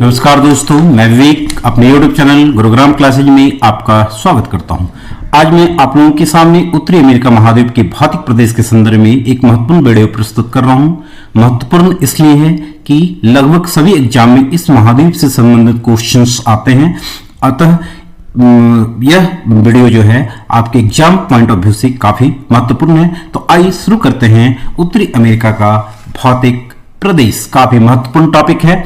नमस्कार दोस्तों, मैं विवेक अपने YouTube चैनल गुरुग्राम क्लासेज में आपका स्वागत करता हूं। आज मैं आप लोगों के सामने उत्तरी अमेरिका महाद्वीप के भौतिक प्रदेश के संदर्भ में एक महत्वपूर्ण वीडियो प्रस्तुत कर रहा हूं। महत्वपूर्ण इसलिए है कि लगभग सभी एग्जाम में इस महाद्वीप से संबंधित क्वेश्चंस आते हैं, अतः यह वीडियो जो है आपके एग्जाम पॉइंट ऑफ व्यू से काफी महत्वपूर्ण है। तो आइए शुरू करते हैं। उत्तरी अमेरिका का भौतिक प्रदेश काफी महत्वपूर्ण टॉपिक है।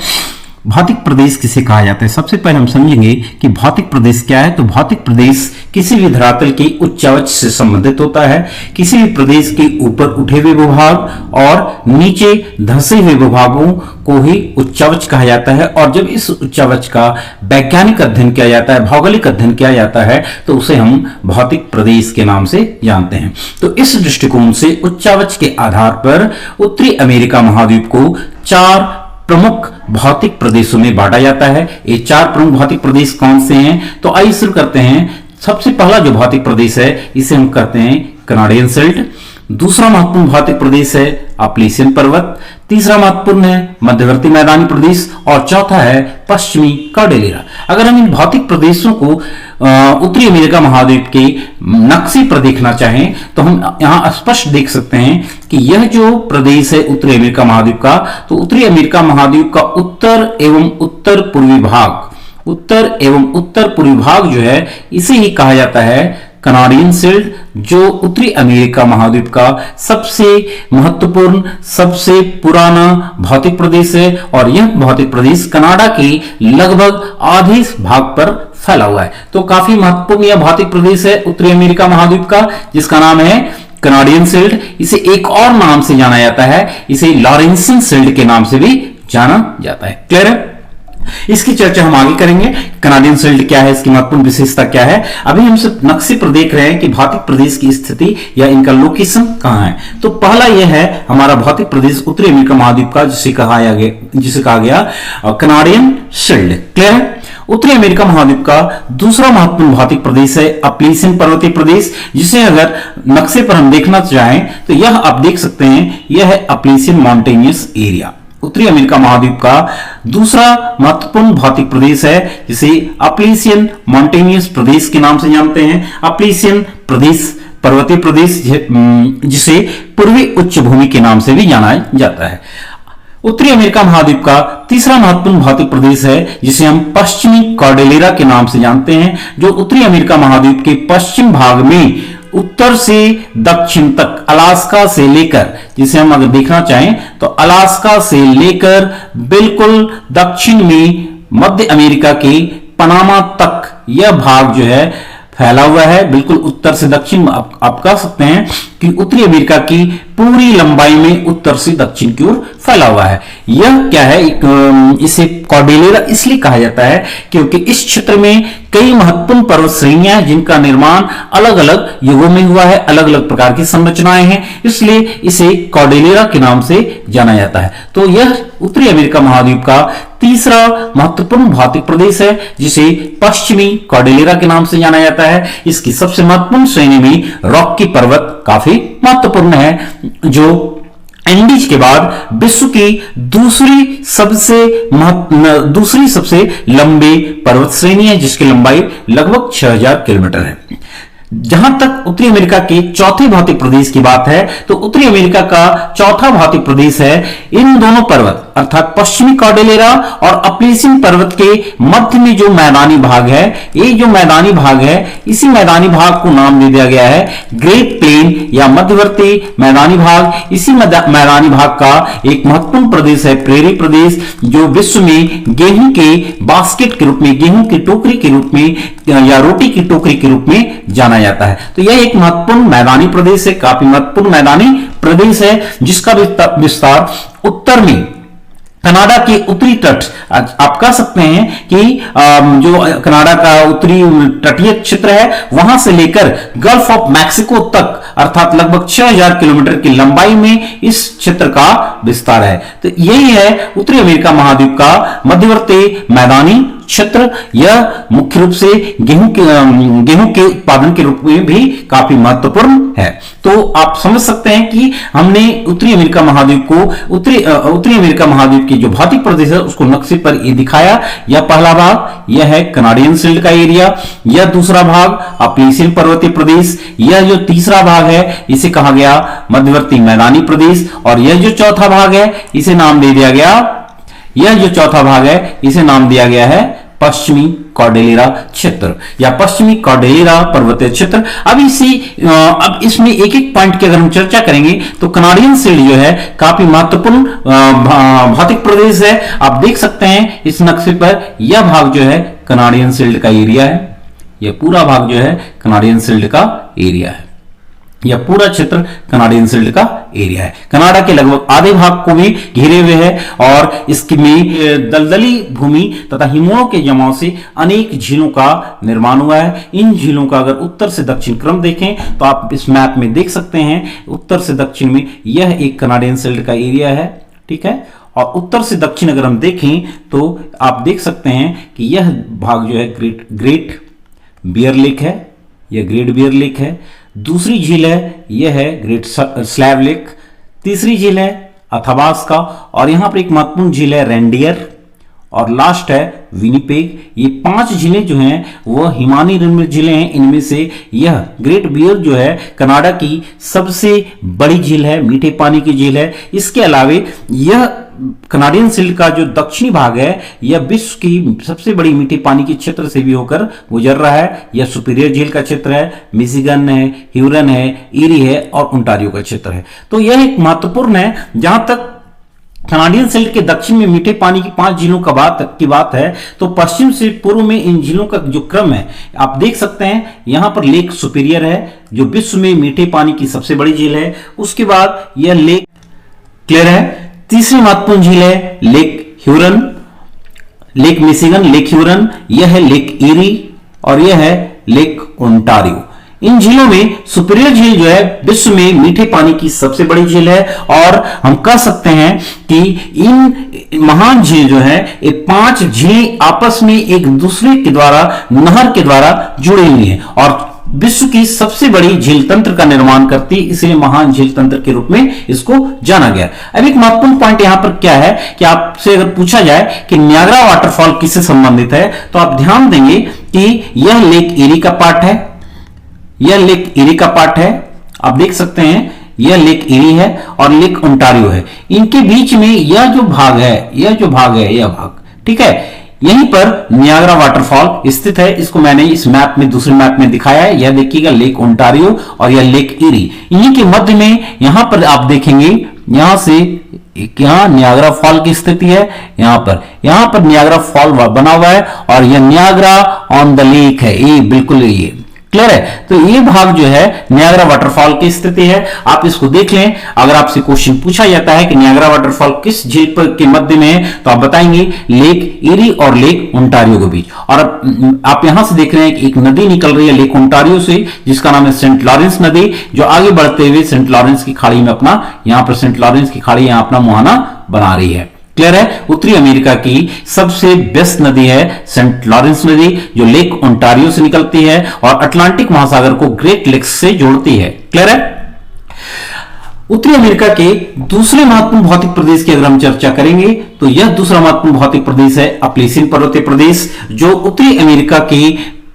भौतिक प्रदेश किसे कहा जाता है? सबसे पहले हम समझेंगे कि भौतिक प्रदेश क्या है। तो भौतिक प्रदेश किसी भी धरातल के उच्चावच से संबंधित होता है। किसी भी प्रदेश के ऊपर उठे हुए विभाग और नीचे धंसे हुए विभागों को ही उच्चावच कहा जाता है। और जब इस उच्चावच का वैज्ञानिक अध्ययन किया जाता है, भौगोलिक अध्ययन किया जाता है, तो उसे हम भौतिक प्रदेश के नाम से जानते हैं। तो इस दृष्टिकोण से उच्चावच के आधार पर उत्तरी अमेरिका महाद्वीप को चार प्रमुख भौतिक प्रदेशों में बांटा जाता है। ये चार प्रमुख भौतिक प्रदेश कौन से हैं? तो आइए शुरू करते हैं। सबसे पहला जो भौतिक प्रदेश है इसे हम कहते हैं कनाडियन शेल्फ। दूसरा महत्वपूर्ण भौतिक प्रदेश है अप्लीसियन पर्वत। तीसरा महत्वपूर्ण है मध्यवर्ती मैदानी प्रदेश और चौथा है पश्चिमी कॉर्डेलिरा। अगर हम इन भौतिक प्रदेशों को उत्तरी अमेरिका महाद्वीप के नक्शे पर देखना चाहें तो हम यहां स्पष्ट देख सकते हैं कि यह जो प्रदेश है उत्तरी अमेरिका महाद्वीप का, तो उत्तरी अमेरिका महाद्वीप का उत्तर एवं उत्तर पूर्वी भाग जो है इसे ही कहा जाता है कनाडियन शेल्फ, जो उत्तरी अमेरिका महाद्वीप का सबसे महत्वपूर्ण, सबसे पुराना भौतिक प्रदेश है। और यह भौतिक प्रदेश कनाडा के लगभग आधे भाग पर फैला हुआ है। तो काफी महत्वपूर्ण यह भौतिक प्रदेश है उत्तरी अमेरिका महाद्वीप का, जिसका नाम है कनाडियन शेल्फ। इसे एक और नाम से जाना जाता है, इसे लॉरेंसियन शेल्फ के नाम से भी जाना जाता है। क्लियर है? इसकी चर्चा हम आगे करेंगे। कनाडियन शेल्फ क्या है, इसकी महत्वपूर्ण विशेषता क्या है। अभी हम सिर्फ नक्शे पर देख रहे हैं कि भौतिक प्रदेश की स्थिति या इनका लोकेशन कहां है। तो पहला यह है हमारा भौतिक प्रदेश उत्तरी अमेरिका महाद्वीप का, जिसे कहा गया कनाडियन शेल्फ। क्लियर है? उत्तरी अमेरिका महाद्वीप का दूसरा महत्वपूर्ण भौतिक प्रदेश है अप्लीसियन पर्वतीय प्रदेश, जिसे अगर नक्शे पर हम देखना चाहें तो यह आप देख सकते हैं, यह है अप्लीसियन माउंटेनियस एरिया। उत्तरी अमेरिका महाद्वीप का दूसरा महत्वपूर्ण भौतिक प्रदेश है, जिसे अप्लीसियन माउंटेनियस प्रदेश के नाम से जानते हैं। अप्लीसियन प्रदेश पर्वतीय प्रदेश, जिसे पूर्वी उच्च भूमि के नाम से भी जाना जाता है। उत्तरी अमेरिका महाद्वीप का तीसरा महत्वपूर्ण भौतिक प्रदेश है, जिसे हम पश्चिमी कॉर्डेलिरा के नाम से जानते हैं, जो उत्तरी अमेरिका महाद्वीप के पश्चिम भाग में उत्तर से दक्षिण तक अलास्का से लेकर, जिसे हम अगर देखना चाहें तो अलास्का से लेकर बिल्कुल दक्षिण में मध्य अमेरिका के पनामा तक यह भाग जो है फैला हुआ है। बिल्कुल उत्तर से दक्षिण आप कह सकते हैं कि उत्तरी अमेरिका की पूरी लंबाई में उत्तर से दक्षिण की ओर फैला हुआ है। यह क्या है, इसे कॉर्डेलिरा इसलिए कहा जाता है क्योंकि इस क्षेत्र में कई महत्वपूर्ण पर्वत श्रेणियां हैं, जिनका निर्माण अलग अलग युगों में हुआ है, अलग अलग प्रकार की संरचनाएं हैं, इसलिए इसे कॉर्डेलिरा के नाम से जाना जाता है। तो यह उत्तरी अमेरिका महाद्वीप का तीसरा महत्वपूर्ण भौतिक प्रदेश है, जिसे पश्चिमी कॉर्डेलिरा के नाम से जाना जाता है। इसकी सबसे महत्वपूर्ण श्रेणी में रॉकी पर्वत काफी महत्वपूर्ण है, जो एंडीज के बाद विश्व की दूसरी सबसे लंबी पर्वत श्रेणी है, जिसकी लंबाई लगभग 6000 किलोमीटर है। जहां तक उत्तरी अमेरिका के चौथे भौतिक प्रदेश की बात है, तो उत्तरी अमेरिका का चौथा भौतिक प्रदेश है इन दोनों पर्वत अर्थात पश्चिमी कॉर्डेलिरा और अप्लीसियन पर्वत के मध्य में जो मैदानी भाग है, ये जो मैदानी भाग है, इसी मैदानी भाग को नाम दे दिया गया है ग्रेट प्लेन या मध्यवर्ती मैदानी भाग। इसी मैदानी भाग का एक महत्वपूर्ण प्रदेश है प्रेरी प्रदेश, जो विश्व में गेहूं के बास्केट के रूप में, गेहूं की टोकरी के रूप में या रोटी की टोकरी के रूप में जाना जाता है। तो यह एक महत्वपूर्ण मैदानी प्रदेश है, काफी महत्वपूर्ण मैदानी प्रदेश है, जिसका विस्तार उत्तर में कनाडा के उत्तरी तट, आप कह सकते हैं कि जो कनाडा का उत्तरी तटीय क्षेत्र है वहां से लेकर गल्फ ऑफ मैक्सिको तक अर्थात लगभग 6000 किलोमीटर की लंबाई में इस क्षेत्र का विस्तार है। तो यही है उत्तरी अमेरिका महाद्वीप का मध्यवर्ती मैदानी क्षेत्र, यह मुख्य रूप से गेहूं के उत्पादन के रूप में भी काफी महत्वपूर्ण है। तो आप समझ सकते हैं कि हमने उत्तरी अमेरिका महाद्वीप को उत्तरी अमेरिका महाद्वीप की जो भौतिक प्रदेश है उसको नक्शे पर ये दिखाया। यह पहला भाग यह है कनाडियन शिल्ड का एरिया, यह दूसरा भाग अप्लेशियन पर्वतीय प्रदेश, यह जो तीसरा भाग है इसे कहा गया मध्यवर्ती मैदानी प्रदेश, और यह जो चौथा भाग है इसे नाम दे दिया गया, यह जो चौथा भाग है इसे नाम दिया गया है पश्चिमी कॉर्डेलिरा क्षेत्र या पश्चिमी कॉर्डेलिरा पर्वतीय क्षेत्र। अब इसमें एक एक पॉइंट की अगर हम चर्चा करेंगे तो कनाडियन शिल्ड जो है काफी महत्वपूर्ण भौतिक प्रदेश है। आप देख सकते हैं इस नक्शे पर यह भाग जो है कनाडियन शिल्ड का एरिया है, यह पूरा भाग जो है कनाडियन शिल्ड का एरिया है, यह पूरा क्षेत्र कनाडियन शिल्ड का एरिया है। कनाडा के लगभग आधे भाग को भी घेरे हुए है और इसमें दलदली भूमि तथा हिमों के जमाव से अनेक झीलों का निर्माण हुआ है। इन झीलों का अगर उत्तर से दक्षिण क्रम देखें तो आप इस मैप में देख सकते हैं उत्तर से दक्षिण में यह एक कनाडियन शिल्ड का एरिया है, ठीक है। और उत्तर से दक्षिण अगर हम देखें तो आप देख सकते हैं कि यह भाग जो है ग्रेट बियर लेक है, यह ग्रेट बियर लेक है। दूसरी झील है यह है ग्रेट स्लैव लेक, तीसरी झील है अथाबास्का, और यहां पर एक महत्वपूर्ण झील है रेंडियर, और लास्ट है विनिपेग। ये 5 झीलें जो हैं वह हिमानी निर्मित झीलें हैं। इनमें से यह ग्रेट बियर जो है कनाडा की सबसे बड़ी झील है, मीठे पानी की झील है। इसके अलावे यह कनाडियन शिल्ड का जो दक्षिणी भाग है यह विश्व की सबसे बड़ी मीठे पानी के क्षेत्र से भी होकर गुजर रहा है। यह सुपीरियर झील का क्षेत्र है, मिशिगन है, ह्यूरन है, ईरी है और ओंटारियो का क्षेत्र है। तो यह एक महत्वपूर्ण है। जहां तक कनाडियन शिल्ड के दक्षिण में मीठे पानी की 5 झीलों की बात है तो पश्चिम से पूर्व में इन झीलों का जो क्रम है आप देख सकते हैं। यहां पर लेक सुपीरियर है जो विश्व में मीठे पानी की सबसे बड़ी झील है। उसके बाद यह लेक क्लियर है। तीसरी महत्वपूर्ण झील है lake Huron, lake Michigan, lake Huron, यह है लेक ईरी और यह है लेक ओंटारियो। इन झीलों में सुपीरियर झील जो है विश्व में मीठे पानी की सबसे बड़ी झील है और हम कह सकते हैं कि इन महान झील जो है ये 5 झीलें आपस में एक दूसरे के द्वारा नहर के द्वारा जुड़ी हुई हैं और विश्व की सबसे बड़ी झील तंत्र का निर्माण करती, इसलिए महान झील तंत्र के रूप में इसको जाना गया। अब एक महत्वपूर्ण पॉइंट यहां पर क्या है कि आपसे अगर पूछा जाए कि नियाग्रा वाटरफॉल किससे संबंधित है तो आप ध्यान देंगे कि यह लेक ईरी का पार्ट है, यह लेक ईरी का पार्ट है। आप देख सकते हैं यह लेक ईरी है और लेक ओंटारियो है। इनके बीच में यह जो भाग है यह भाग, ठीक है, यहीं पर नियाग्रा वाटरफॉल स्थित है। इसको मैंने इस मैप में दूसरे मैप में दिखाया है। यह देखिएगा लेक ओंटारियो और यह लेक ईरी, इन्हीं के मध्य में यहां पर आप देखेंगे यहां से यहां नियाग्रा फॉल की स्थिति है। यहां पर नियाग्रा फॉल बना हुआ है और यह नियाग्रा ऑन द लेक है, ये बिल्कुल ये क्लियर है। तो ये भाग जो है नियाग्रा वाटरफॉल की स्थिति है। आप इसको देख लें। अगर आपसे क्वेश्चन पूछा जाता है कि नियाग्रा वाटरफॉल किस झील पर के मध्य में है तो आप बताएंगे लेक ईरी और लेक ओंटारियो के बीच। और आप यहां से देख रहे हैं कि एक नदी निकल रही है लेक ओंटारियो से जिसका नाम है सेंट लॉरेंस नदी, जो आगे बढ़ते हुए सेंट लॉरेंस की खाड़ी में अपना यहां पर सेंट लॉरेंस की खाड़ी यहां अपना मुहाना बना रही है। क्लियर है। उत्तरी अमेरिका की सबसे व्यस्त नदी है सेंट लॉरेंस नदी जो लेक ओंटारियो से निकलती है और अटलांटिक महासागर को ग्रेट लेक्स से जोड़ती है। क्लियर है। उत्तरी अमेरिका के दूसरे महत्वपूर्ण भौतिक प्रदेश की अगर हम चर्चा करेंगे तो यह दूसरा महत्वपूर्ण भौतिक प्रदेश है अप्लेशियन पर्वतीय प्रदेश, जो उत्तरी अमेरिका के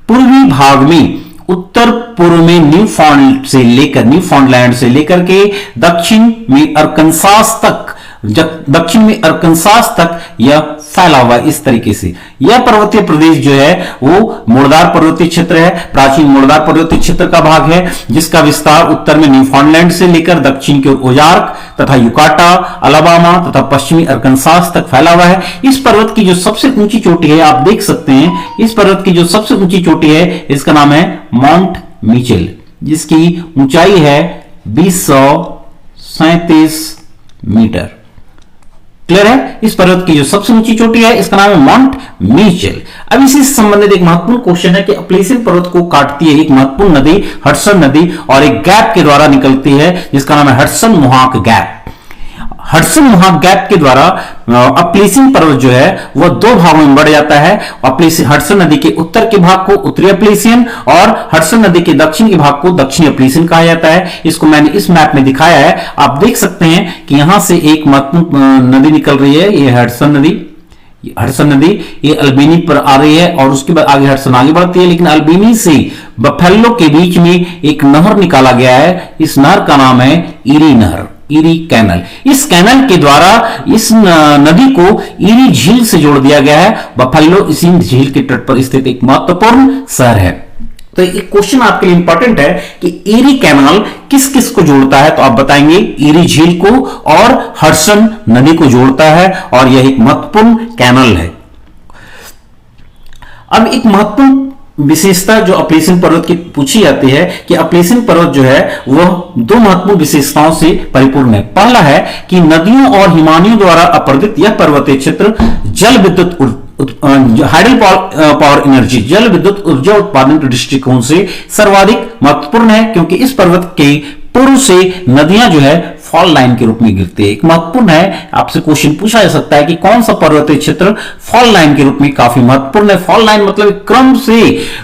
पूर्वी भाग में उत्तर पूर्व में न्यूफाउंडलैंड से लेकर के दक्षिण में अरकनसास तक यह फैला हुआ इस तरीके से। यह पर्वतीय प्रदेश जो है वो मोड़दार पर्वतीय क्षेत्र है, प्राचीन मोड़दार पर्वतीय क्षेत्र का भाग है जिसका विस्तार उत्तर में न्यूफाउंडलैंड से लेकर दक्षिण की ओर ओजार्क तथा युकाटा, अलाबामा तथा पश्चिमी अरकनसास तक फैला हुआ है। इस पर्वत की जो सबसे ऊंची चोटी है आप देख सकते हैं, इस पर्वत की जो सबसे ऊंची चोटी है इसका नाम है माउंट मिचेल, जिसकी ऊंचाई है 2037 मीटर। क्लियर है। इस पर्वत की जो सबसे ऊंची चोटी है इसका नाम है माउंट मिचेल। अब इसी से संबंधित एक महत्वपूर्ण क्वेश्चन है कि अप्लेशियन पर्वत को काटती है एक महत्वपूर्ण नदी हडसन नदी और एक गैप के द्वारा निकलती है जिसका नाम है हडसन मोहाक गैप। हडसन मुहाक गैप के द्वारा अपलेसियन पर्वत जो है वह दो भागों में बढ़ जाता है। हडसन नदी के उत्तर के भाग को उत्तरी अपलेसियन और हडसन नदी के दक्षिण के भाग को दक्षिणी अपलेसियन कहा जाता है। इसको मैंने इस मैप में दिखाया है, आप देख सकते हैं कि यहां से एक महत्वपूर्ण नदी निकल रही है, ये हडसन नदी। हडसन नदी ये अल्बेनी पर आ रही है और उसके बाद आगे हडसन आगे बढ़ती है, लेकिन अल्बेनी से बफेलो के बीच में एक नहर निकाला गया है। इस नहर का नाम है ईरी नहर, ईरी कैनल। इस कैनल के द्वारा इस नदी को ईरी झील से जोड़ दिया गया है। बफेलो इसी झील के तट पर स्थित एक महत्वपूर्ण शहर है। तो एक क्वेश्चन आपके लिए इंपॉर्टेंट है कि ईरी कैनाल किस किस को जोड़ता है, तो आप बताएंगे ईरी झील को और हडसन नदी को जोड़ता है और यह एक महत्वपूर्ण कैनाल है। अब एक महत्वपूर्ण विशेषता जो अपलेसियन पर्वत की पूछी जाती है कि अपलेसियन पर्वत जो है वह दो महत्वपूर्ण विशेषताओं से परिपूर्ण है। पहला है कि नदियों और हिमानियों द्वारा अपर्दित यह पर्वतीय क्षेत्र जल विद्युत हाइडल पावर एनर्जी जल विद्युत ऊर्जा उत्पादन के दृष्टिकोण से सर्वाधिक महत्वपूर्ण है, क्योंकि इस पर्वत के पूर्व से नदियां जो है फॉल लाइन के रूप में गिरती है। एक महत्वपूर्ण है, आपसे क्वेश्चन पूछा जा सकता है कि कौन सा पर्वतीय क्षेत्र फॉल लाइन के रूप में काफी महत्वपूर्ण है। फॉल लाइन मतलब क्रम से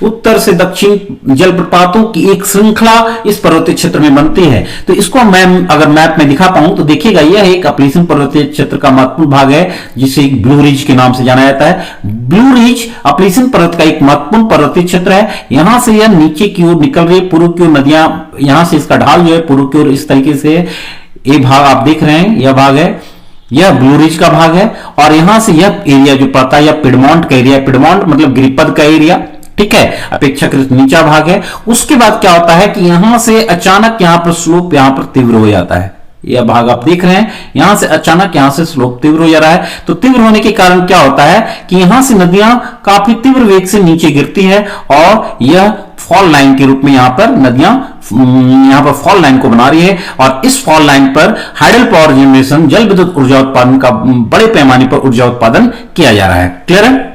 उत्तर से दक्षिण जलप्रपातों की एक श्रृंखला इस पर्वतीय क्षेत्र में बनती है। तो इसको मैं अगर मैप में दिखा पाऊं तो देखिएगा, यह एक अपलेसियन पर्वतीय क्षेत्र का महत्वपूर्ण भाग है जिसे ब्लू रिज के नाम से जाना जाता है। ब्लू रिज अपलेसियन पर्वत का एक महत्वपूर्ण पर्वतीय क्षेत्र है। यहां से यह नीचे की ओर निकल रही पूर्व की ओर नदियां, यहां से इसका ढाल जो है पूर्व की ओर इस तरीके से, ये भाग आप देख रहे हैं, यह भाग है, यह ब्लू रिज का भाग है। और यहां से यह एरिया जो पड़ता है यह पिडमॉन्ट का एरिया, पिडमॉन्ट मतलब गिरिपद का एरिया, ठीक है, अपेक्षाकृत नीचा भाग है। उसके बाद क्या होता है कि यहां से अचानक यहां पर स्लोप यहां पर तीव्र हो जाता है। यह भाग आप देख रहे हैं, यहां से अचानक यहां से स्लोप तीव्र हो जा रहा है। तो तीव्र होने के कारण क्या होता है कि यहां से नदियां काफी तीव्र वेग से नीचे गिरती है और यह फॉल लाइन के रूप में यहां पर नदियां यहां पर फॉल लाइन को बना रही है। और इस फॉल लाइन पर हाइडल पावर जनरेशन जल विद्युत ऊर्जा उत्पादन का बड़े पैमाने पर ऊर्जा उत्पादन किया जा रहा है। क्लियर है?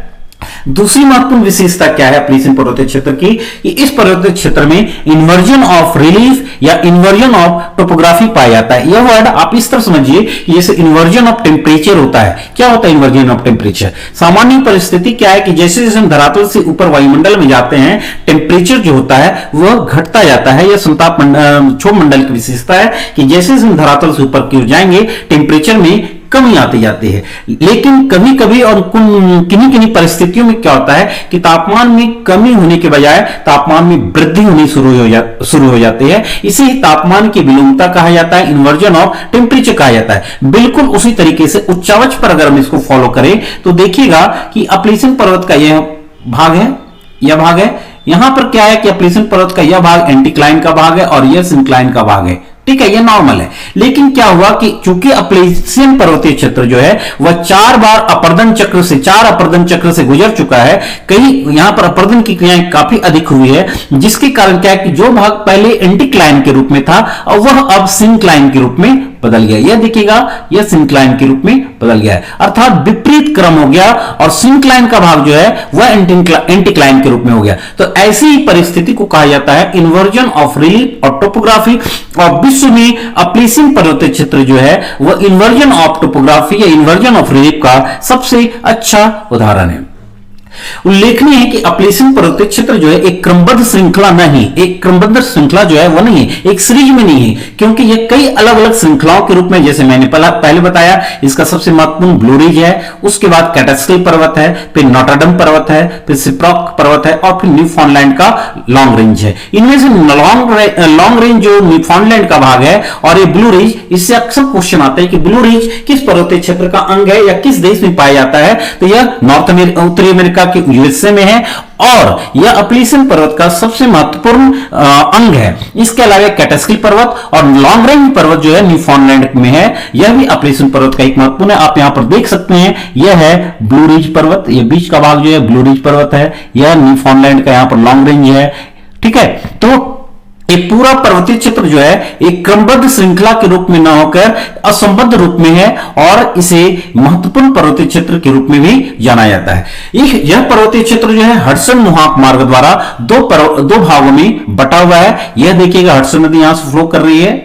दूसरी महत्वपूर्ण विशेषता क्या है अपलेसियन पर्वतीय क्षेत्र की, कि इस पर्वतीय क्षेत्र में इन्वर्जन ऑफ रिलीफ या इन्वर्जन ऑफ टोपोग्राफी पाया जाता है। यह वर्ड आप इस तरह समझिए कि जैसे इन्वर्जन ऑफ टेम्परेचर होता है। क्या होता है इन्वर्जन ऑफ टेम्परेचर? सामान्य परिस्थिति क्या है कि जैसे जैसे हम धरातल से ऊपर वायुमंडल में जाते हैं, टेम्परेचर जो होता है वह घटता जाता है। यह संताप क्षोभ मंडल की विशेषता है कि जैसे जैसे हम धरातल से ऊपर की ओर जाएंगे टेम्परेचर में कमी आती जाती है। लेकिन कभी कभी और किन्हीं किन्हीं परिस्थितियों में क्या होता है कि तापमान में कमी होने के बजाय तापमान में वृद्धि होनी शुरू हो जाती है। इसे तापमान की विलोमता कहा जाता है, इन्वर्जन ऑफ टेम्परेचर कहा जाता है। बिल्कुल उसी तरीके से उच्चावच पर अगर हम इसको फॉलो करें तो देखिएगा कि अपलेसियन पर्वत का यह भाग है, यह भाग है। यहां पर क्या है कि अपलेसियन पर्वत का यह भाग एंटीक्लाइन का भाग है और यह सिंक्लाइन का भाग है, ठीक है, ये नॉर्मल है। लेकिन क्या हुआ कि चूंकि अपलेसियन पर्वतीय क्षेत्र जो है वह 4 बार अपरदन चक्र से गुजर चुका है, कई यहां पर अपरदन की क्रियाएं काफी अधिक हुई है, जिसके कारण क्या है कि जो भाग पहले एंटीक्लाइन के रूप में था और वह अब सिंक्लाइन के रूप में बदल गया। यह देखिएगा, यह सिंक्लाइन के रूप में बदल गया है, अर्थात विपरीत क्रम हो गया और सिंक्लाइन का भाग जो है वह एंटीक्लाइन के रूप में हो गया। तो ऐसी ही परिस्थिति को कहा जाता है इन्वर्जन ऑफ रिलीफ और टोपोग्राफी। और विश्व में अपलेसियन पर्वतीय क्षेत्र जो है वह इन्वर्जन ऑफ टोपोग्राफी या इन्वर्जन ऑफ रिलीफ का सबसे अच्छा उदाहरण है। उल्लेखनीय है कि अपलेसियन पर्वतीय क्षेत्र जो है एक क्रमबद्ध श्रृंखला नहीं, एक क्रमबद्ध श्रृंखला जो है वो नहीं है, एक सीरीज में नहीं है, क्योंकि यह कई अलग अलग श्रृंखलाओं के रूप में, जैसे मैंने पहले बताया, इसका सबसे महत्वपूर्ण ब्लू रिज है, उसके बाद कैटास्किल पर्वत है, फिर नॉटरडम पर्वत है, फिर सिप्रॉक पर्वत है और फिर न्यूफाउंडलैंड का लॉन्ग रेंज है। इनमें से लॉन्ग रेंज जो न्यूफाउंडलैंड का भाग है और ये ब्लू रिज, इससे अक्सर क्वेश्चन आता है कि ब्लू रिज किस पर्वतीय क्षेत्र का अंग है या किस देश में पाया जाता है, तो यह उत्तरी अमेरिका के यूएसए में है और यह अपलेसियन पर्वत का सबसे महत्वपूर्ण अंग है। इसके अलावा कैटास्किल पर्वत और लॉन्ग रेंज पर्वत जो है न्यूफाउंडलैंड में है, यह भी अपलेसियन पर्वत का एक महत्वपूर्ण है। आप यहां पर देख सकते हैं, यह है ब्लू रिज पर्वत, यह बीच का भाग जो है ब्लू रिज पर्वत है, यह न्यूफाउंडलैंड का यहां पर लॉन्ग रेंज है, ठीक है। तो ये पूरा पर्वतीय क्षेत्र जो है एक क्रमबद्ध श्रृंखला के रूप में न होकर असंबद्ध रूप में है और इसे महत्वपूर्ण पर्वतीय क्षेत्र के रूप में भी जाना जाता है। यह पर्वतीय क्षेत्र जो है हडसन मुहाक मार्ग द्वारा दो भागों में बटा हुआ है। यह देखिएगा, हडसन नदी यहां से फ्लो कर रही है,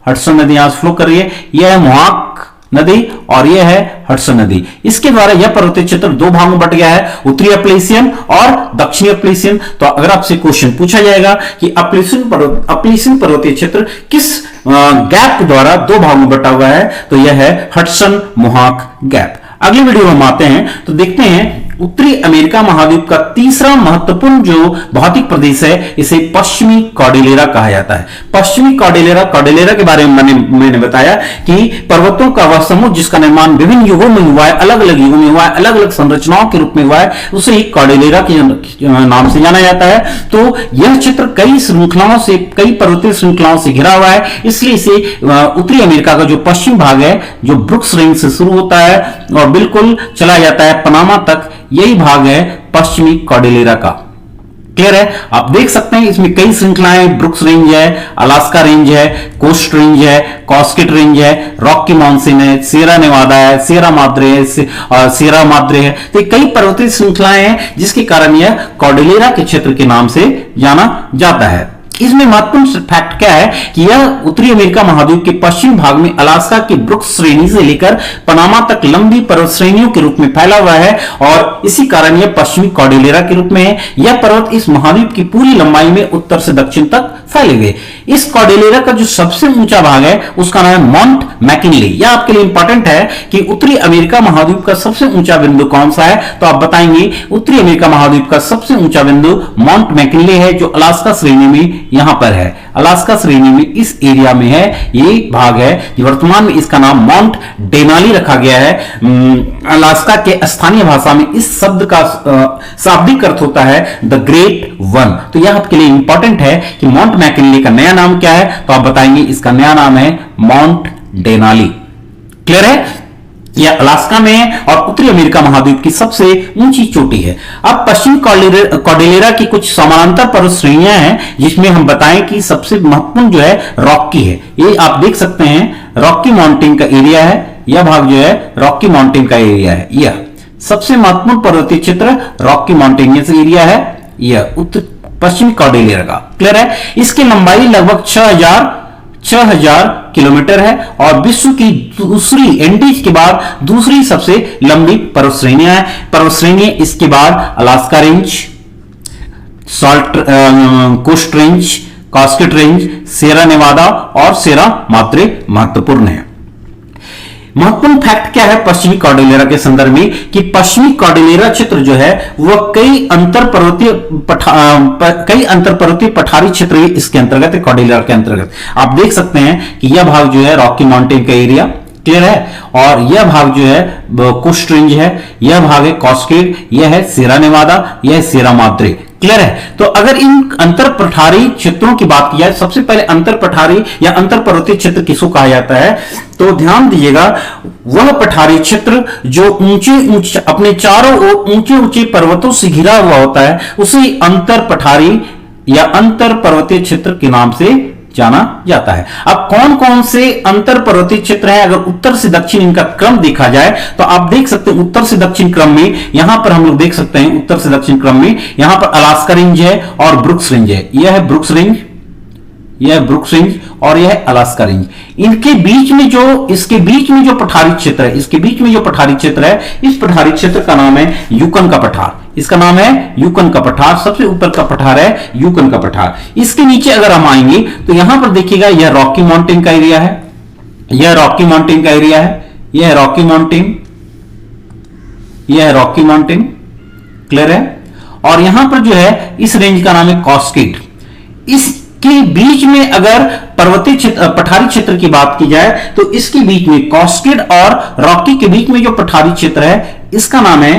हडसन नदी यहां से फ्लो कर रही है, यह मुहाक नदी और यह है हडसन नदी। इसके द्वारा यह पर्वतीय क्षेत्र दो भागों में बट गया है, उत्तरी अपलेशियन और दक्षिणी अपलेशियन। तो अगर आपसे क्वेश्चन पूछा जाएगा कि अपलेशियन पर्वतीय क्षेत्र किस गैप द्वारा दो भागों में बटा हुआ है, तो यह है हडसन मोहाक गैप। अगली वीडियो में हम आते हैं तो देखते हैं उत्तरी अमेरिका महाद्वीप का तीसरा महत्वपूर्ण जो भौतिक प्रदेश है, इसे पश्चिमी कॉर्डिलेरा कहा जाता है। पश्चिमी कॉर्डिलेरा के बारे में मैंने बताया कि पर्वतों का वह समूह जिसका निर्माण विभिन्न युगों में हुआ है, अलग अलग युगों में हुआ है, अलग अलग संरचनाओं के रूप में हुआ है, उसे ही कॉर्डिलेरा के नाम से जाना जाता है। तो यह क्षेत्र कई श्रृंखलाओं से, कई पर्वतीय श्रृंखलाओं से घिरा हुआ है, इसलिए इसे उत्तरी अमेरिका का जो पश्चिम भाग है, जो ब्रुक्स रेंज से शुरू होता है और बिल्कुल चला जाता है पनामा तक, यही भाग है पश्चिमी कॉर्डिलेरा का। क्लियर है? आप देख सकते हैं इसमें कई श्रृंखलाएं, ब्रुक्स रेंज है, अलास्का रेंज है, कोस्ट रेंज है, कॉस्केट रेंज है, रॉकी माउंटेन है, सियरा नेवादा है, सियरा माद्रे है, सियरा माद्रे है। तो कई पर्वतीय श्रृंखलाएं हैं जिसके कारण यह कॉर्डिलेरा के क्षेत्र के नाम से जाना जाता है। इसमें महत्वपूर्ण फैक्ट क्या है कि यह उत्तरी अमेरिका महाद्वीप के पश्चिम भाग में अलास्का की ब्रुक्स श्रेणी से लेकर पनामा तक लंबी पर्वत श्रेणियों के रूप में फैला हुआ है और इसी कारण यह पश्चिमी कॉर्डिलेरा के रूप में है। यह पर्वत इस महाद्वीप की पूरी लंबाई में उत्तर से दक्षिण तक फैले हुए। इस कॉर्डिलेरा का जो सबसे ऊंचा भाग है उसका नाम है माउंट मैकिनले। यह आपके लिए इंपॉर्टेंट है कि उत्तरी अमेरिका महाद्वीप का सबसे ऊंचा बिंदु कौन सा है, तो आप बताएंगे उत्तरी अमेरिका महाद्वीप का सबसे ऊंचा बिंदु माउंट मैकिनले है, जो अलास्का श्रेणी में यहां पर है। अलास्का श्रेणी में इस एरिया में है, ये भाग है। वर्तमान में इसका नाम माउंट डेनाली रखा गया है। अलास्का के स्थानीय भाषा में इस शब्द का शाब्दिक अर्थ होता है द ग्रेट वन। तो यह आपके लिए इंपॉर्टेंट है कि माउंट मैकिनले का नया नाम क्या है, तो आप बताएंगे इसका नया नाम है माउंट डेनाली। क्लियर है? यह अलास्का में है और उत्तरी अमेरिका महाद्वीप की सबसे ऊंची चोटी है। अब पश्चिमी कॉर्डिलेरा की कुछ समानांतर पर्वत श्रेणियां हैं जिसमें हम बताएं कि सबसे महत्वपूर्ण जो है रॉकी है। ये आप देख सकते हैं रॉकी माउंटेन का एरिया है, यह भाग जो है रॉकी माउंटेन का एरिया है। यह सबसे महत्वपूर्ण पर्वतीय क्षेत्र रॉकी माउंटेनियस एरिया है, यह उत्तर पश्चिमी कॉर्डिलेरा का। क्लियर है? इसकी लंबाई लगभग 6000 किलोमीटर है और विश्व की दूसरी एंडीज के बाद दूसरी सबसे लंबी पर्वत श्रेणियां है। पर्वत श्रेणी इसके बाद Alaska range, coast range, cascade range, Sierra Nevada और सियरा माद्रे महत्वपूर्ण है। महत्वपूर्ण फैक्ट क्या है पश्चिमी कॉर्डिलेरा के संदर्भ में कि पश्चिमी कॉर्डिलेरा क्षेत्र जो है वह कई अंतर पर्वतीय पठारी क्षेत्र इसके अंतर्गत है, कॉर्डिलेरा के अंतर्गत। आप देख सकते हैं कि यह भाग जो है रॉकी माउंटेन का एरिया, क्लियर है, और यह भाग जो है कोस्ट रेंज है, यह भाग है कॉस्केट, यह है सियरा नेवादा, यह है सियरा माद्रे। क्लियर है? तो अगर इन अंतर पठारी क्षेत्रों की बात की जाए, सबसे पहले अंतर पठारी या अंतर पर्वतीय क्षेत्र किसको कहा जाता है, तो ध्यान दीजिएगा वह पठारी क्षेत्र जो ऊंचे अपने चारों ओर ऊंचे पर्वतों से घिरा हुआ होता है उसे अंतर पठारी या अंतर पर्वतीय क्षेत्र के नाम से जाना जाता है। अब कौन कौन से अंतर पर्वतीय क्षेत्र हैं, अगर उत्तर से दक्षिण इनका क्रम देखा जाए तो आप देख सकते हैं उत्तर से दक्षिण क्रम में यहां पर हम लोग देख सकते हैं उत्तर से दक्षिण क्रम में यहां पर अलास्का रेंज है और ब्रुक्स रेंज है। यह है ब्रुक्स रेंज, यह है ब्रुक्स रेंज और यह है अलास्का रेंज। इनके बीच में जो इसके बीच में जो पठारी क्षेत्र है, इसके बीच में जो पठारी क्षेत्र है, इस पठारी क्षेत्र का नाम है यूकन का पठार। इसका नाम है यूकन का पठार। सबसे ऊपर का पठार है यूकन का पठार। इसके नीचे अगर हम आएंगे तो यहां पर देखिएगा यह रॉकी माउंटेन का एरिया है, यह रॉकी माउंटेन का एरिया है, यह है रॉकी माउंटेन, यह है रॉकी माउंटेन। क्लियर है? और यहां पर जो है इस रेंज का नाम है कॉस्केट। इसके बीच में अगर पर्वतीय क्षेत्र पठारी क्षेत्र की बात की जाए तो इसके बीच में कॉस्केट और रॉकी के बीच में जो पठारी क्षेत्र है इसका नाम है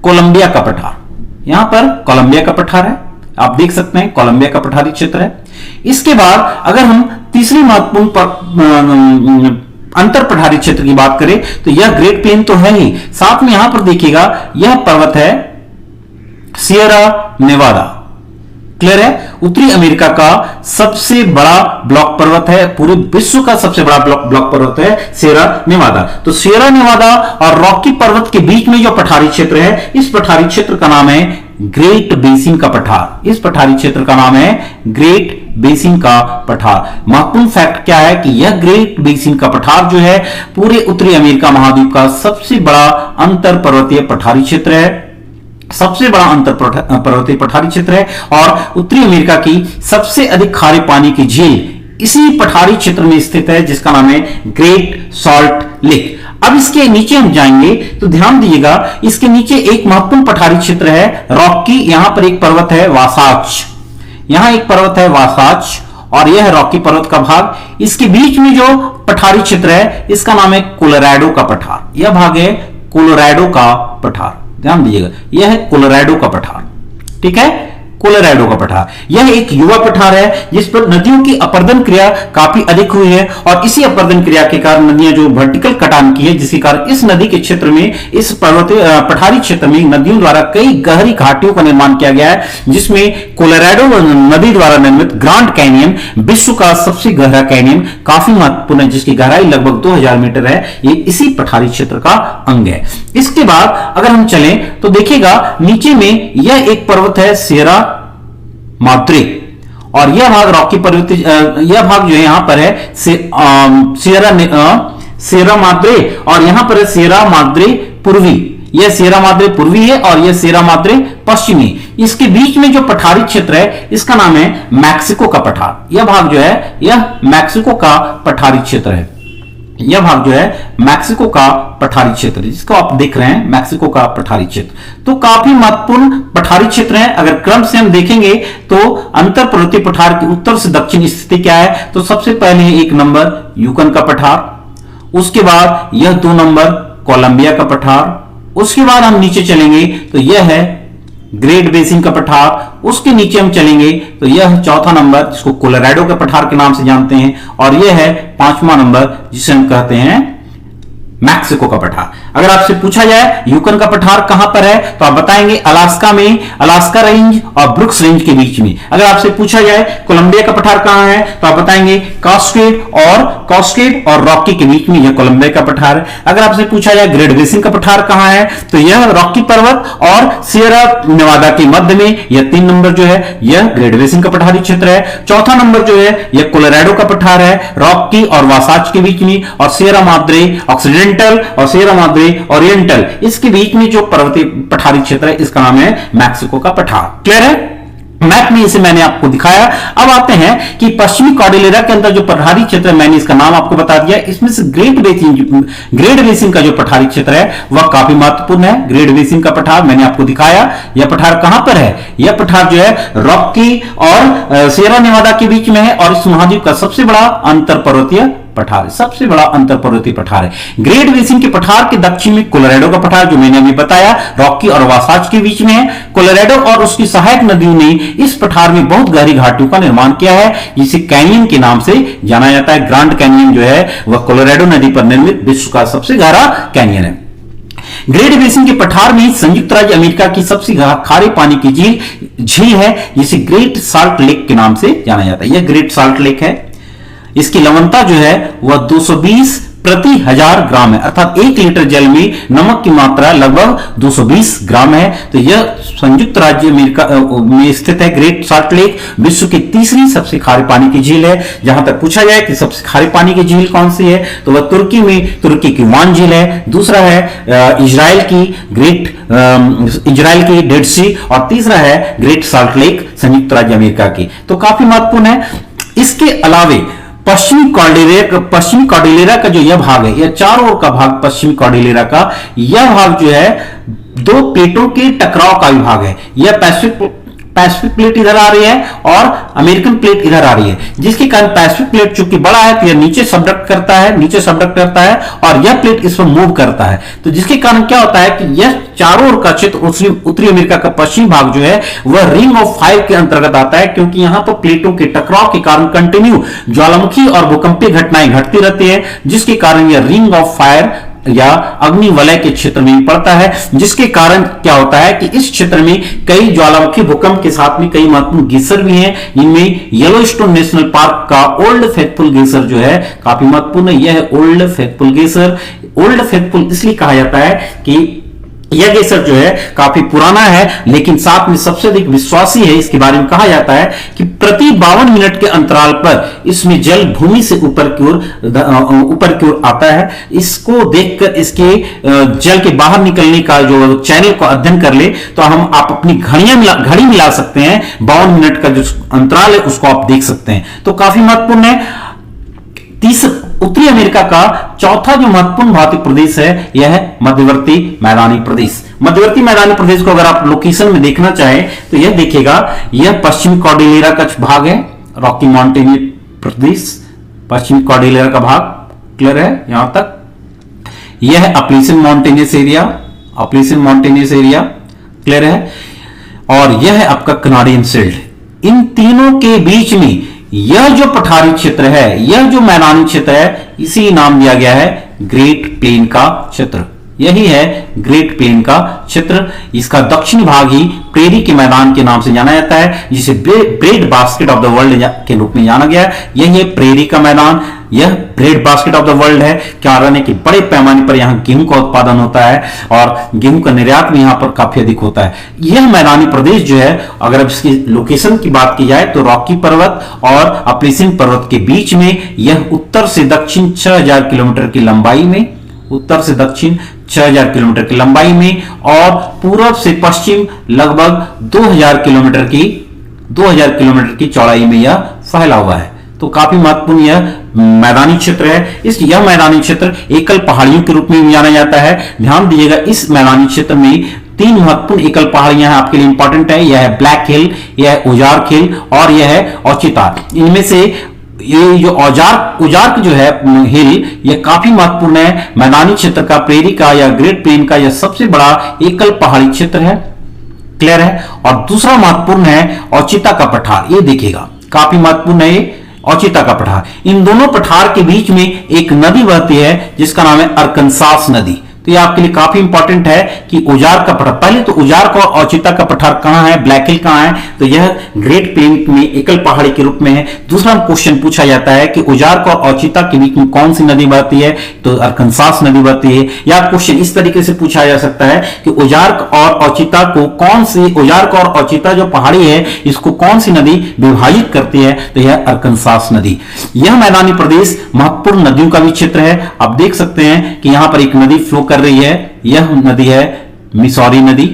कोलंबिया का पठार। यहां पर कोलंबिया का पठार है, आप देख सकते हैं कोलंबिया का पठारी क्षेत्र है। इसके बाद अगर हम तीसरी महत्वपूर्ण अंतर पठारी क्षेत्र की बात करें तो यह ग्रेट प्लेन तो है ही, साथ में यहां पर देखिएगा यह पर्वत है सियरा नेवादा। क्लियर है? उत्तरी अमेरिका का सबसे बड़ा ब्लॉक पर्वत है, पूरे विश्व का सबसे बड़ा ब्लॉक पर्वत है सियरा नेवादा। तो सियरा नेवादा और रॉकी पर्वत के बीच में जो पठारी क्षेत्र है इस पठारी क्षेत्र का नाम है ग्रेट बेसिन का पठार। इस पठारी क्षेत्र का नाम है ग्रेट बेसिन का पठार। महत्वपूर्ण फैक्ट क्या है कि यह ग्रेट बेसिन का पठार जो है पूरे उत्तरी अमेरिका महाद्वीप का सबसे बड़ा अंतर पर्वतीय पठारी क्षेत्र है, सबसे बड़ा अंतर पर्वतीय पठारी क्षेत्र है और उत्तरी अमेरिका की सबसे अधिक खारे पानी की झील इसी पठारी क्षेत्र में स्थित है, जिसका नाम है ग्रेट सॉल्ट लेक। अब इसके नीचे हम जाएंगे तो ध्यान दीजिएगा, इसके नीचे एक महत्वपूर्ण पठारी क्षेत्र है रॉकी। यहां पर एक पर्वत है वासाच, यहां एक पर्वत है वासाच और यह है रॉकी पर्वत का भाग। इसके बीच में जो पठारी क्षेत्र है इसका नाम है कोलोराडो का पठार। यह भाग है कोलोराडो का पठार, ध्यान दीजिएगा, यह है कोलोराडो का पठार, ठीक है, कोलोराडो का पठार। यह एक युवा पठार है जिस पर नदियों की अपर्दन क्रिया काफी अधिक हुई है और इसी अपर्दन क्रिया के कारण नदियां जो वर्टिकल कटान की है, जिसके कारण इस नदी के क्षेत्र में, इस पर्वतीय पठारी क्षेत्र में नदियों द्वारा कई गहरी घाटियों का निर्माण किया गया है, जिसमें कोलोराडो नदी द्वारा निर्मित ग्रांड कैनियन विश्व का सबसे गहरा कैनियन काफी महत्वपूर्ण है, जिसकी गहराई लगभग 2000 मीटर है। ये इसी पठारी क्षेत्र का अंग है। इसके बाद अगर हम चलें तो देखिएगा नीचे में यह एक पर्वत है सियरा माद्रे और यह भाग रॉकी पर्वत, यह भाग जो है यहां पर है सियरा माद्रे और यहां पर है सियरा माद्रे पूर्वी। यह सियरा माद्रे पूर्वी है और यह सियरा माद्रे पश्चिमी। इसके बीच में जो पठारी क्षेत्र है इसका नाम है मैक्सिको का पठार। यह भाग जो है यह मैक्सिको का पठारी क्षेत्र है। यह भाग जो है मैक्सिको का पठारी क्षेत्र, जिसको आप देख रहे हैं मैक्सिको का पठारी क्षेत्र। तो काफी महत्वपूर्ण पठारी क्षेत्र है। अगर क्रम से हम देखेंगे तो अंतर पर्वतीय पठार की उत्तर से दक्षिण स्थिति क्या है, तो सबसे पहले 1 नंबर यूकन का पठार, उसके बाद यह 2 नंबर कोलंबिया का पठार, उसके बाद हम नीचे चलेंगे तो यह है ग्रेट बेसिन का पठार, उसके नीचे हम चलेंगे तो यह 4था नंबर जिसको कोलोराडो के पठार के नाम से जानते हैं और यह है 5वां नंबर जिसे हम कहते हैं मैक्सिको का पठार। अगर आपसे पूछा जाए यूकन का पठार कहां पर है तो आप बताएंगे अलास्का में, अलास्का रेंज और ब्रुक्स रेंज के बीच में। अगर आपसे पूछा जाए कोलंबिया का पठार कहां है तो आप बताएंगे कास्केड और रॉकी के बीच में, यह कोलंबिया का पठार है। अगर आपसे पूछा जाए ग्रेट बेसिन का पठार कहां है तो यह रॉकी पर्वत और सियरा नेवादा के मध्य में, यह 3 नंबर जो है यह ग्रेट बेसिन का पठारी क्षेत्र है। 4था नंबर जो है यह कोलोराडो का पठार है, रॉकी और वासाच के बीच में, और सियरा माद्रे ऑक्सीडेंटल और सियरा माद्रे ओरिएंटल, इसके बीच में जो पर्वतीय पठारी क्षेत्र है इसका नाम है मैक्सिको का पठार। क्लियर है? मैप में इसे मैंने आपको दिखाया। अब आते हैं कि पश्चिमी कॉर्डिलेरा के अंदर जो पठारी क्षेत्र है, मैंने इसका नाम आपको बता दिया। इसमें से ग्रेट बेसिन का जो पठारी क्षेत्र है वह काफी महत्वपूर्ण है। ग्रेट बेसिन का पठार मैंने आपको दिखाया। यह पठार कहां पर है? यह पठार जो है रॉकी और सियरा नेवादा के बीच में है और इस महाद्वीप का सबसे बड़ा अंतर पर्वतीय पठार, सबसे बड़ा अंतर पर्वतीय पठार है। ग्रेट बेसिन के पठार के दक्षिण में कोलोराडो का पठार जो मैंने अभी बताया, रॉकी और वासाच के बीच में है। कोलोराडो और उसकी सहायक नदियों ने इस पठार में बहुत गहरी घाटियों का निर्माण किया है, जिसे कैनियन के नाम से जाना जाता है। ग्रांड कैनियन जो है वह कोलोराडो नदी पर निर्मित विश्व का सबसे गहरा कैनियन है। ग्रेट बेसिन के पठार में संयुक्त राज्य अमेरिका की सबसे खारे पानी की झील है, जिसे ग्रेट साल्ट लेक के नाम से जाना जाता है। यह ग्रेट साल्ट लेक है। इसकी लवणता जो है वह 220 प्रति 1000 ग्राम है, अर्थात 1 लीटर जल में नमक की मात्रा लगभग 220 ग्राम है। तो यह संयुक्त राज्य अमेरिका में स्थित है। ग्रेट साल्ट लेक विश्व की तीसरी सबसे खारे पानी की झील है। जहां तक पूछा जाए कि सबसे खारे पानी की झील कौन सी है तो वह तुर्की की वान झील है, दूसरा है इजराइल की डेड सी और तीसरा है ग्रेट साल्ट लेक संयुक्त राज्य अमेरिका की। तो काफी महत्वपूर्ण है। इसके अलावे पश्चिमी कॉर्डिलेरा का जो यह भाग है, यह चारों ओर का भाग पश्चिमी कॉर्डिलेरा का, यह भाग जो है 2 प्लेटों के टकराव का विभाग है। यह पैसिफिक प्लेट इधर आ रही है और अमेरिकन प्लेट इधर आ रही है, जिसके कारण पैसिफिक प्लेट चूंकि बड़ा है तो यह नीचे सबडक्ट करता है और यह प्लेट इस पर मूव करता है। तो जिसके कारण क्या होता है कि यह चारों ओर का क्षेत्र उत्तरी अमेरिका का पश्चिमी भाग जो है वह रिंग ऑफ फायर के अंतर्गत आता है, क्योंकि यहां पर प्लेटों के टकराव के कारण कंटिन्यू ज्वालामुखी और भूकंपीय घटनाएं घटती रहती है, जिसके कारण यह रिंग ऑफ फायर या अग्नि वलय के क्षेत्र में पड़ता है। जिसके कारण क्या होता है कि इस क्षेत्र में कई ज्वालामुखी भूकंप के साथ में कई महत्वपूर्ण ग्लेशियर भी हैं, जिनमें येलोस्टोन नेशनल पार्क का ओल्ड फेथफुल ग्लेशियर जो है काफी महत्वपूर्ण है। यह है old faithful glacier. Old faithful इसलिए कहा जाता है कि यह ग्लेशियर जो है काफी पुराना है, लेकिन साथ में सबसे अधिक विश्वासी है। इसके बारे में कहा जाता है कि प्रति 52 मिनट के अंतराल पर इसमें जल भूमि से ऊपर की ओर आता है। इसको देखकर इसके जल के बाहर निकलने का जो चैनल को अध्ययन कर ले तो आप अपनी घड़ी मिला सकते हैं। 52 मिनट का जो अंतराल है उसको आप देख सकते हैं, तो काफी महत्वपूर्ण है। उत्तरी अमेरिका का चौथा जो महत्वपूर्ण भौतिक प्रदेश है यह है मध्यवर्ती मैदानी प्रदेश। मध्यवर्ती मैदानी प्रदेश को अगर आप लोकेशन में देखना चाहें तो यह देखिएगा, यह पश्चिमी कॉर्डिलेरा का भाग है, रॉकी माउंटेन प्रदेश, पश्चिमी कॉर्डिलेरा का भाग, क्लियर है यहां तक। यह है Appalachian mountainous area, Appalachian mountainous area, clear है। और यह है आपका कनाडियन शिल्ड। इन तीनों के बीच में यह जो पठारी क्षेत्र है, यह जो मैदानी क्षेत्र है, इसी नाम दिया गया है ग्रेट प्लेन का क्षेत्र। यही है ग्रेट प्लेन का क्षेत्र। इसका दक्षिणी भाग ही प्रेरी के मैदान के नाम से जाना जाता है, जिसे bread basket of the world के रूप में जाना गया है। यही है प्रेरी का मैदान, यह bread basket of the world है। कारण है कि बड़े पैमाने पर यहां गेहूं का उत्पादन होता है और गेहूं का निर्यात भी यहां पर काफी अधिक होता है। यह मैदानी प्रदेश जो है, अगर अब इसकी लोकेशन की बात की जाए तो रॉकी पर्वत और अपलेशन पर्वत के बीच में यह उत्तर से दक्षिण 6000 किलोमीटर की लंबाई में, उत्तर से दक्षिण 6000 किलोमीटर की लंबाई में और पूर्व से पश्चिम लगभग 2000 किलोमीटर की चौड़ाई में यह फैला हुआ है। तो काफी महत्वपूर्ण यह मैदानी क्षेत्र है। यह मैदानी क्षेत्र एकल पहाड़ियों के रूप में जाना जाता है। ध्यान दीजिएगा, इस मैदानी क्षेत्र में 3 महत्वपूर्ण एकल पहाड़ियां हैं, आपके लिए इंपॉर्टेंट है। यह है ब्लैक हिल, यह है ओजार्क हिल और यह है ओचिता। इनमें से ये जो ओजार्क जो है हिल, यह काफी महत्वपूर्ण है। मैदानी क्षेत्र का, प्रेरी का या ग्रेट प्लेन का यह सबसे बड़ा एकल पहाड़ी क्षेत्र है, क्लियर है। और दूसरा महत्वपूर्ण है ओचिता का पठार। ये देखिएगा काफी महत्वपूर्ण है ओचिता का पठार। इन दोनों पठार के बीच में एक नदी बहती है जिसका नाम है अरकनसास नदी। तो ये आपके लिए काफी इंपॉर्टेंट है कि ओजार्क का पठार, पहले तो ओजार्क और ओचिता का पठार कहां है, ब्लैक हिल कहां है, तो यह ग्रेट प्लेन में एकल पहाड़ी के रूप में है। दूसरा क्वेश्चन पूछा जाता है कि ओजार्क और ओचिता के बीच में कौन सी नदी बहती है, तो अरकनसास नदी बहती है। या क्वेश्चन इस तरीके से पूछा जा सकता है कि ओजार्क और ओचिता को कौन सी, ओजार्क और ओचिता जो पहाड़ी है इसको कौन सी नदी विभाजित करती है, तो यह अरकनसास नदी। यह मैदानी प्रदेश महत्वपूर्ण नदियों का भी क्षेत्र है। आप देख सकते हैं कि यहां पर एक नदी फ्लो कर रही है, यह नदी है मिसौरी नदी,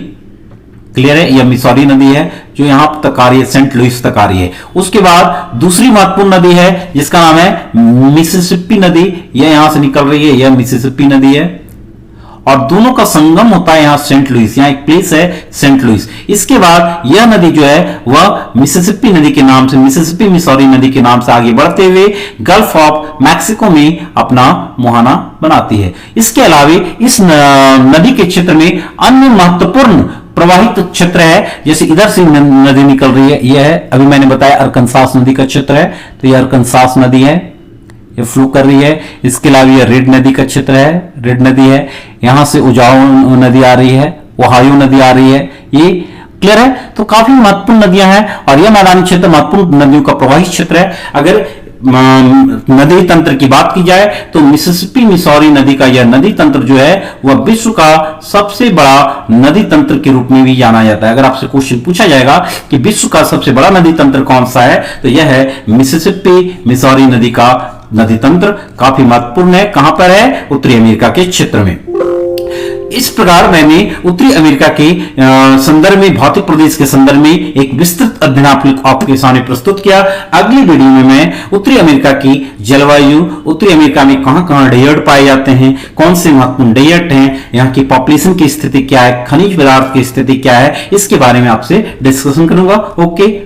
क्लियर है। यह मिसौरी नदी है जो यहां तक आ रही है, सेंट लुइस तक आ रही है। उसके बाद दूसरी महत्वपूर्ण नदी है जिसका नाम है मिसिसिपी नदी, यह यहां से निकल रही है, यह मिसिसिपी नदी है और दोनों का संगम होता है यहां सेंट लुइस, यहां एक प्लेस है सेंट लुइस। इसके बाद यह नदी जो है वह मिसिसिपी नदी के नाम से, मिसिसिपी मिसौरी नदी के नाम से आगे बढ़ते हुए गल्फ ऑफ मैक्सिको में अपना मुहाना बनाती है। इसके अलावा इस नदी के क्षेत्र में अन्य महत्वपूर्ण प्रवाहित क्षेत्र है, जैसे इधर से नदी निकल रही है, यह है अभी मैंने बताया अरकनसास नदी का क्षेत्र है, तो यह अरकनसास नदी है, ये फ्लो कर रही है। इसके अलावा ये रेड नदी का क्षेत्र है, रेड नदी है, यहां से उजाओ नदी आ रही है, ओहायो नदी आ रही है, ये क्लियर है। तो काफी महत्वपूर्ण नदियां हैं और यह मैदानी क्षेत्र महत्वपूर्ण नदियों का प्रवाही क्षेत्र है। अगर नदी तंत्र की बात की जाए तो मिसिसिपी मिसौरी नदी का यह नदी तंत्र जो है वह विश्व का सबसे बड़ा नदी तंत्र के रूप में भी जाना जाता है। अगर आपसे क्वेश्चन पूछा जाएगा कि विश्व का सबसे बड़ा नदी तंत्र कौन सा है, तो यह है मिसिसिपी मिसौरी नदी का नदी तंत्र। काफी महत्वपूर्ण है, कहां पर है, उत्तरी अमेरिका के क्षेत्र में। इस प्रकार मैंने उत्तरी अमेरिका के संदर्भ में, भौतिक प्रदेश के संदर्भ में एक विस्तृत अध्ययन आपके सामने प्रस्तुत किया। अगली वीडियो में मैं उत्तरी अमेरिका की जलवायु, उत्तरी अमेरिका में कहां कहां डेजर्ट पाए जाते हैं, कौन से महत्वपूर्ण डेजर्ट हैं, यहाँ की पॉपुलेशन की स्थिति क्या है, खनिज पदार्थ की स्थिति क्या है, इसके बारे में आपसे डिस्कशन करूंगा। ओके।